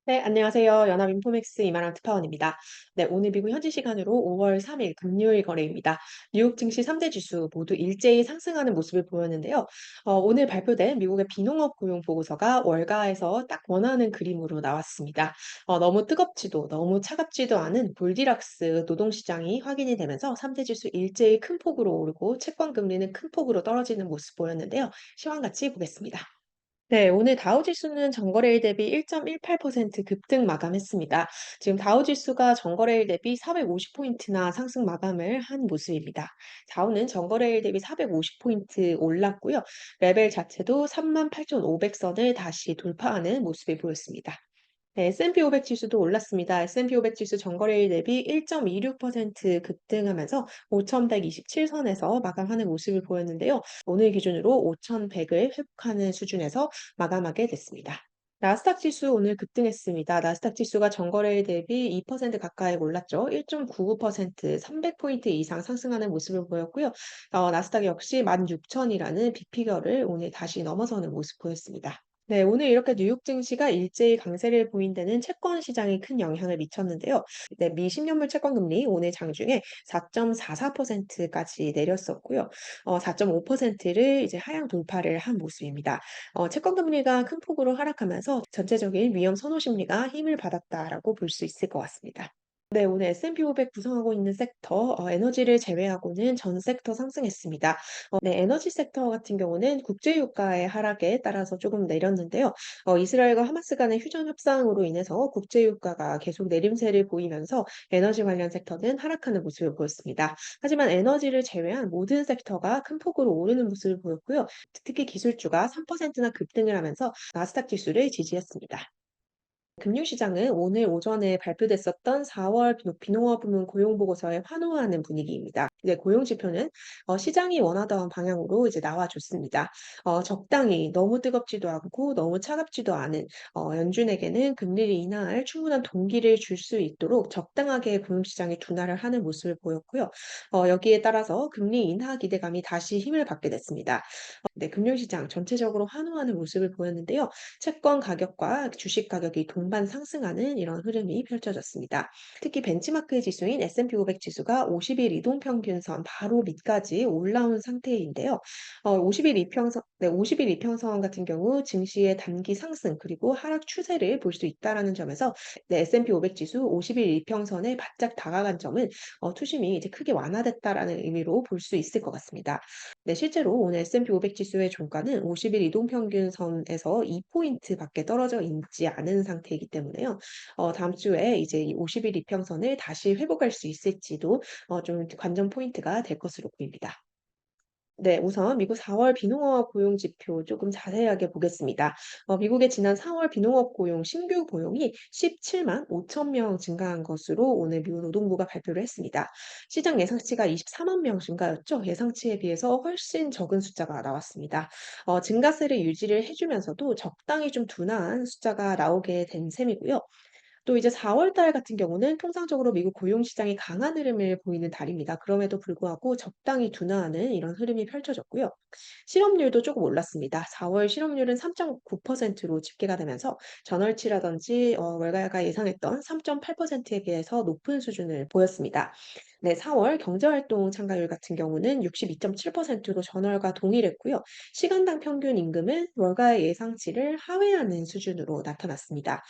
네, 안녕하세요. 연합인포맥스 이마람 특파원입니다. 네, 오늘 미국 현지 시간으로 5월 3일 금요일 거래입니다. 뉴욕 증시 3대 지수 모두 일제히 상승하는 모습을 보였는데요. 오늘 발표된 미국의 비농업 고용 보고서가 월가에서 딱 원하는 그림으로 나왔습니다. 너무 뜨겁지도 너무 차갑지도 않은 골디락스 노동시장이 확인이 되면서 3대 지수 일제히 큰 폭으로 오르고 채권 금리는 큰 폭으로 떨어지는 모습 보였는데요. 시황 같이 보겠습니다. 네, 오늘 다우 지수는 전거래일 대비 1.18% 급등 마감했습니다. 지금 다우 지수가 전거래일 대비 450포인트나 상승 마감을 한 모습입니다. 다우는 전거래일 대비 450포인트 올랐고요. 레벨 자체도 38,500선을 다시 돌파하는 모습이 보였습니다. 네, S&P 500 지수도 올랐습니다. S&P 500 지수 전거래일 대비 1.26% 급등하면서 5,127선에서 마감하는 모습을 보였는데요. 오늘 기준으로 5,100을 회복하는 수준에서 마감하게 됐습니다. 나스닥 지수 오늘 급등했습니다. 나스닥 지수가 전거래일 대비 2% 가까이 올랐죠. 1.99%, 300포인트 이상 상승하는 모습을 보였고요. 나스닥 역시 16,000이라는 빅피겨를 오늘 다시 넘어서는 모습 보였습니다. 네, 오늘 이렇게 뉴욕 증시가 일제히 강세를 보인 데는 채권 시장에 큰 영향을 미쳤는데요. 네, 미 10년물 채권 금리 오늘 장중에 4.44%까지 내렸었고요. 4.5%를 이제 하향 돌파를 한 모습입니다. 채권 금리가 큰 폭으로 하락하면서 전체적인 위험 선호 심리가 힘을 받았다라고 볼 수 있을 것 같습니다. 네, 오늘 S&P 500 구성하고 있는 섹터, 에너지를 제외하고는 전 섹터 상승했습니다. 네, 에너지 섹터 같은 경우는 국제유가의 하락에 따라서 조금 내렸는데요. 이스라엘과 하마스 간의 휴전 협상으로 인해서 국제유가가 계속 내림세를 보이면서 에너지 관련 섹터는 하락하는 모습을 보였습니다. 하지만 에너지를 제외한 모든 섹터가 큰 폭으로 오르는 모습을 보였고요. 특히 기술주가 3%나 급등을 하면서 나스닥 지수를 지지했습니다. 금융시장은 오늘 오전에 발표됐었던 4월 비농업 부문 고용 보고서에 환호하는 분위기입니다. 이제 고용 지표는 시장이 원하던 방향으로 이제 나와줬습니다. 적당히 너무 뜨겁지도 않고 너무 차갑지도 않은 연준에게는 금리를 인하할 충분한 동기를 줄 수 있도록 적당하게 금융시장이 둔화를 하는 모습을 보였고요. 여기에 따라서 금리 인하 기대감이 다시 힘을 받게 됐습니다. 네, 금융시장 전체적으로 환호하는 모습을 보였는데요. 채권 가격과 주식 가격이 동반 상승하는 이런 흐름이 펼쳐졌습니다. 특히 벤치마크 지수인 S&P 500 지수가 50일 이동평균선 바로 밑까지 올라온 상태인데요. 50일 이평선, 네, 50일 이평선 같은 경우 증시의 단기 상승 그리고 하락 추세를 볼 수 있다라는 점에서 네, S&P 500 지수 50일 이평선에 바짝 다가간 점은 투심이 이제 크게 완화됐다라는 의미로 볼 수 있을 것 같습니다. 네, 실제로 오늘 S&P 500 지수의 종가는 50일 이동평균선에서 2포인트밖에 떨어져 있지 않은 상태이기 때문에요. 다음 주에 이제 이 50일 이평선을 다시 회복할 수 있을지도 좀 관전 포인트가 될 것으로 보입니다. 네, 우선 미국 4월 비농업 고용 지표 조금 자세하게 보겠습니다. 미국의 지난 4월 비농업 고용 신규 고용이 17만 5천 명 증가한 것으로 오늘 미국 노동부가 발표를 했습니다. 시장 예상치가 24만 명 증가였죠. 예상치에 비해서 훨씬 적은 숫자가 나왔습니다. 증가세를 유지를 해주면서도 적당히 좀 둔화한 숫자가 나오게 된 셈이고요. 또 이제 4월 달 같은 경우는 통상적으로 미국 고용 시장이 강한 흐름을 보이는 달입니다. 그럼에도 불구하고 적당히 둔화하는 이런 흐름이 펼쳐졌고요. 실업률도 조금 올랐습니다. 4월 실업률은 3.9%로 집계가 되면서 전월치라든지 월가가 예상했던 3.8%에 비해서 높은 수준을 보였습니다. 네, 4월 경제활동 참가율 같은 경우는 62.7%로 전월과 동일했고요. 시간당 평균 임금은 월가의 예상치를 하회하는 수준으로 나타났습니다.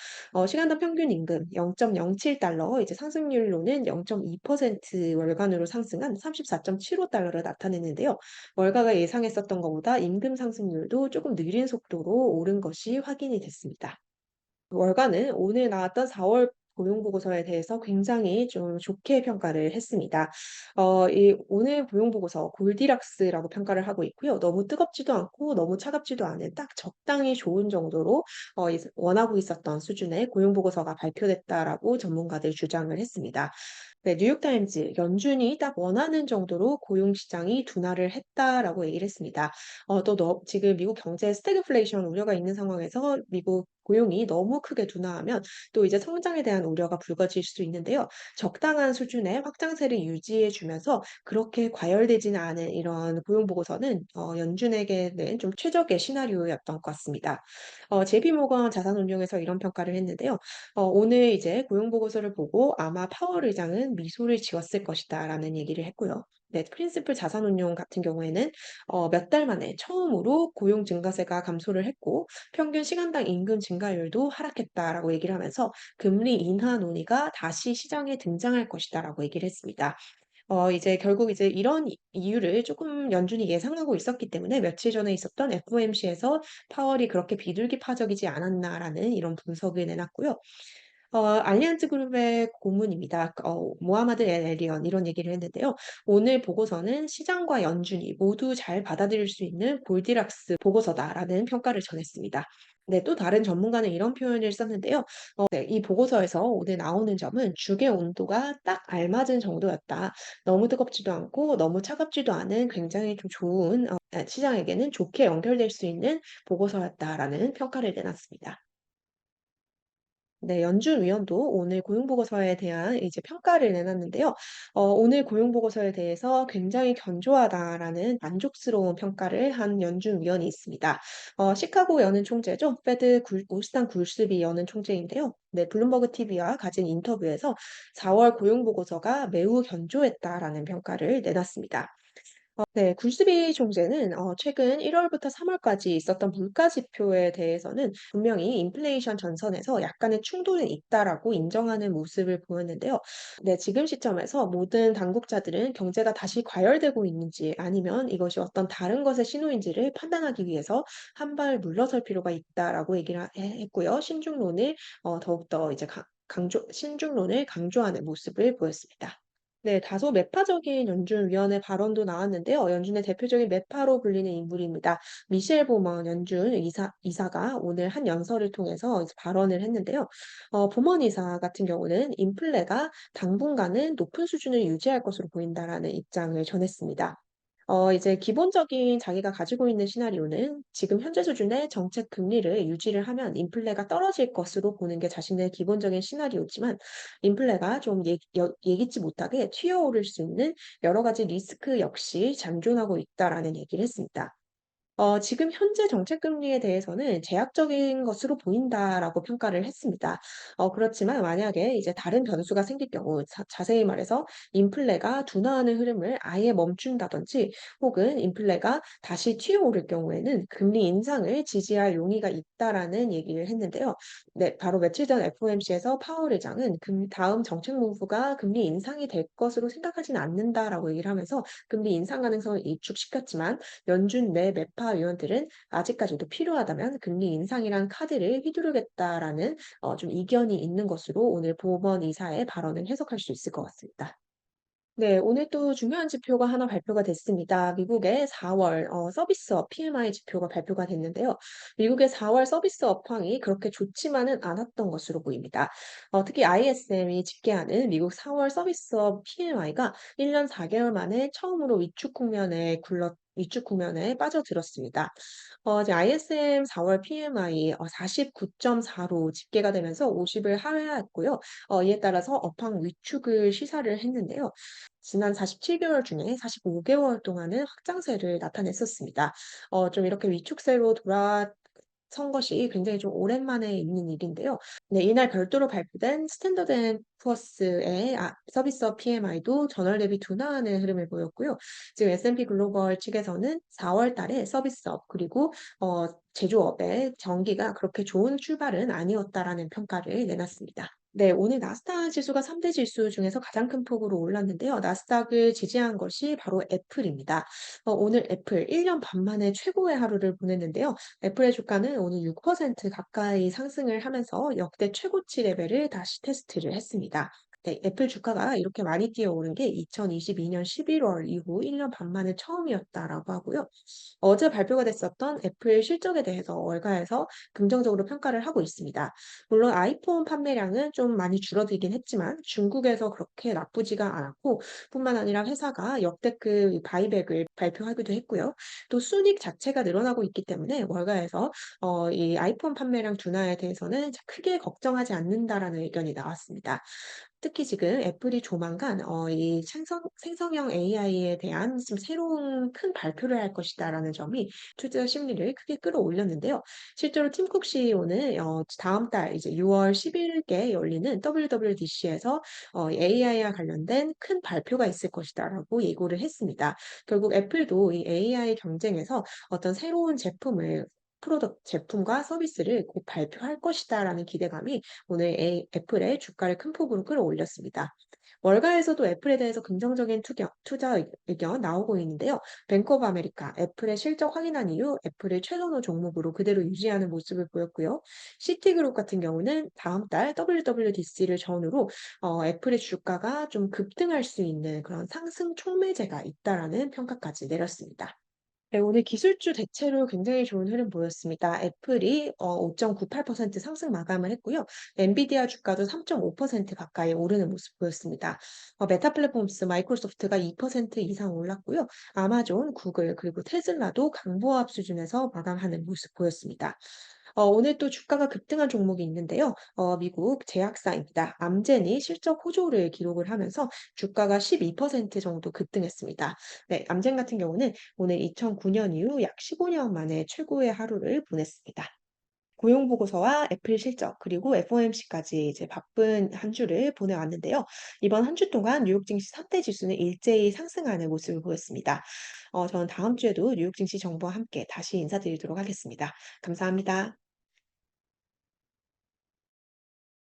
시간당 평균 임금 0.07달러, 이제 상승률로는 0.2% 월간으로 상승한 34.75달러를 나타냈는데요. 월가가 예상했었던 것보다 임금 상승률도 조금 느린 속도로 오른 것이 확인이 됐습니다. 월가는 오늘 나왔던 4월 고용보고서에 대해서 굉장히 좀 좋게 평가를 했습니다. 이 오늘 고용보고서 골디락스라고 평가를 하고 있고요. 너무 뜨겁지도 않고 너무 차갑지도 않은 딱 적당히 좋은 정도로 원하고 있었던 수준의 고용보고서가 발표됐다라고 전문가들 주장을 했습니다. 네, 뉴욕타임즈 연준이 딱 원하는 정도로 고용 시장이 둔화를 했다라고 얘기를 했습니다. 지금 미국 경제에 스태그플레이션 우려가 있는 상황에서 미국 고용이 너무 크게 둔화하면 또 이제 성장에 대한 우려가 불거질 수 있는데요. 적당한 수준의 확장세를 유지해 주면서 그렇게 과열되지는 않은 이런 고용 보고서는 연준에게는 좀 최적의 시나리오였던 것 같습니다. JP 모건 자산운용에서 이런 평가를 했는데요. 오늘 이제 고용 보고서를 보고 아마 파월 의장은 미소를 지었을 것이다라는 얘기를 했고요. 네, 프린시플 자산운용 같은 경우에는 몇 달 만에 처음으로 고용 증가세가 감소를 했고 평균 시간당 임금 증가율도 하락했다라고 얘기를 하면서 금리 인하 논의가 다시 시장에 등장할 것이다라고 얘기를 했습니다. 이제 결국 이제 이런 이유를 조금 연준이 예상하고 있었기 때문에 며칠 전에 있었던 FOMC에서 파월이 그렇게 비둘기파적이지 않았나라는 이런 분석을 내놨고요. 알리안즈 그룹의 고문입니다. 모하마드 엘 에리언 이런 얘기를 했는데요. 오늘 보고서는 시장과 연준이 모두 잘 받아들일 수 있는 골디락스 보고서다라는 평가를 전했습니다. 네, 또 다른 전문가는 이런 표현을 썼는데요. 네, 이 보고서에서 오늘 나오는 점은 죽의 온도가 딱 알맞은 정도였다. 너무 뜨겁지도 않고 너무 차갑지도 않은 굉장히 좀 좋은 시장에게는 좋게 연결될 수 있는 보고서였다라는 평가를 내놨습니다. 네, 연준 위원도 오늘 고용보고서에 대한 이제 평가를 내놨는데요. 오늘 고용보고서에 대해서 굉장히 견조하다라는 만족스러운 평가를 한 연준 위원이 있습니다. 시카고 연은 총재죠. 울산 굴스비 연은 총재인데요. 네, 블룸버그 TV와 가진 인터뷰에서 4월 고용보고서가 매우 견조했다라는 평가를 내놨습니다. 네. 굴스비 총재는 최근 1 월부터 3 월까지 있었던 물가 지표에 대해서는 분명히 인플레이션 전선에서 약간의 충돌은 있다라고 인정하는 모습을 보였는데요. 네. 지금 시점에서 모든 당국자들은 경제가 다시 과열되고 있는지 아니면 이것이 어떤 다른 것의 신호인지를 판단하기 위해서 한 발 물러설 필요가 있다라고 얘기를 했고요. 더욱더 이제 신중론을 강조하는 모습을 보였습니다. 네, 다소 매파적인 연준 위원의 발언도 나왔는데요. 연준의 대표적인 매파로 불리는 인물입니다. 미셸 보먼 연준 이사가 오늘 한 연설을 통해서 이제 발언을 했는데요. 보먼 이사 같은 경우는 인플레가 당분간은 높은 수준을 유지할 것으로 보인다라는 입장을 전했습니다. 이제 기본적인 자기가 가지고 있는 시나리오는 지금 현재 수준의 정책 금리를 유지를 하면 인플레가 떨어질 것으로 보는 게 자신의 기본적인 시나리오지만 인플레가 좀 예기치 못하게 튀어오를 수 있는 여러 가지 리스크 역시 잠존하고 있다라는 얘기를 했습니다. 지금 현재 정책 금리에 대해서는 제약적인 것으로 보인다라고 평가를 했습니다. 그렇지만 만약에 이제 다른 변수가 생길 경우, 자세히 말해서 인플레가 둔화하는 흐름을 아예 멈춘다든지 혹은 인플레가 다시 튀어오를 경우에는 금리 인상을 지지할 용의가 있다라는 얘기를 했는데요. 네, 바로 며칠 전 FOMC에서 파월 의장은 다음 정책 문구가 금리 인상이 될 것으로 생각하지는 않는다라고 얘기를 하면서 금리 인상 가능성을 일축시켰지만 연준 내 매파 의원들은 아직까지도 필요하다면 금리 인상이란 카드를 휘두르겠다라는 좀 이견이 있는 것으로 오늘 보먼 이사의 발언을 해석할 수 있을 것 같습니다. 네, 오늘 또 중요한 지표가 하나 발표가 됐습니다. 미국의 4월 서비스업 PMI 지표가 발표가 됐는데요. 미국의 4월 서비스 업황이 그렇게 좋지만은 않았던 것으로 보입니다. 특히 ISM이 집계하는 미국 4월 서비스업 PMI가 1년 4개월 만에 처음으로 위축 국면에 빠져들었습니다. 이제 ISM 4월 PMI 49.4로 집계가 되면서 50을 하회했고요. 이에 따라서 업황 위축을 시사를 했는데요. 지난 47개월 중에 45개월 동안은 확장세를 나타냈었습니다. 좀 이렇게 위축세로 돌아선 것이 굉장히 좀 오랜만에 있는 일인데요. 네, 이날 별도로 발표된 스탠더드 앤 푸어스의 서비스업 PMI도 전월 대비 둔화하는 흐름을 보였고요. 지금 S&P 글로벌 측에서는 4월 달에 서비스업 그리고 제조업의 경기가 그렇게 좋은 출발은 아니었다라는 평가를 내놨습니다. 네, 오늘 나스닥 지수가 3대 지수 중에서 가장 큰 폭으로 올랐는데요. 나스닥을 지지한 것이 바로 애플입니다. 오늘 애플 1년 반 만에 최고의 하루를 보냈는데요. 애플의 주가는 오늘 6% 가까이 상승을 하면서 역대 최고치 레벨을 다시 테스트를 했습니다. 네, 애플 주가가 이렇게 많이 뛰어오른 게 2022년 11월 이후 1년 반 만에 처음이었다라고 하고요. 어제 발표가 됐었던 애플 실적에 대해서 월가에서 긍정적으로 평가를 하고 있습니다. 물론 아이폰 판매량은 좀 많이 줄어들긴 했지만 중국에서 그렇게 나쁘지가 않았고, 뿐만 아니라 회사가 역대급 바이백을 발표하기도 했고요. 또 순이익 자체가 늘어나고 있기 때문에 월가에서 이 아이폰 판매량 둔화에 대해서는 크게 걱정하지 않는다라는 의견이 나왔습니다. 특히 지금 애플이 조만간 이 생성형 AI에 대한 좀 새로운 큰 발표를 할 것이다라는 점이 투자 심리를 크게 끌어올렸는데요. 실제로 팀쿡 CEO는 다음 달 이제 6월 10일께 열리는 WWDC에서 AI와 관련된 큰 발표가 있을 것이다라고 예고를 했습니다. 결국 애플도 이 AI 경쟁에서 어떤 새로운 프로덕트 제품과 서비스를 곧 발표할 것이다라는 기대감이 오늘 애플의 주가를 큰 폭으로 끌어올렸습니다. 월가에서도 애플에 대해서 긍정적인 투자 의견 나오고 있는데요. 뱅크 오브 아메리카, 애플의 실적 확인한 이후 애플을 최선호 종목으로 그대로 유지하는 모습을 보였고요. 시티그룹 같은 경우는 다음 달 WWDC를 전후로 애플의 주가가 좀 급등할 수 있는 그런 상승 촉매제가 있다라는 평가까지 내렸습니다. 네, 오늘 기술주 대체로 굉장히 좋은 흐름 보였습니다. 애플이 5.98% 상승 마감을 했고요. 엔비디아 주가도 3.5% 가까이 오르는 모습 보였습니다. 메타 플랫폼스, 마이크로소프트가 2% 이상 올랐고요. 아마존, 구글, 그리고 테슬라도 강보합 수준에서 마감하는 모습 보였습니다. 오늘 또 주가가 급등한 종목이 있는데요. 미국 제약사입니다. 암젠이 실적 호조를 기록을 하면서 주가가 12% 정도 급등했습니다. 네, 암젠 같은 경우는 오늘 2009년 이후 약 15년 만에 최고의 하루를 보냈습니다. 고용 보고서와 애플 실적 그리고 FOMC까지 이제 바쁜 한 주를 보내왔는데요. 이번 한 주 동안 뉴욕 증시 3대 지수는 일제히 상승하는 모습을 보였습니다. 저는 다음 주에도 뉴욕 증시 정보와 함께 다시 인사드리도록 하겠습니다. 감사합니다.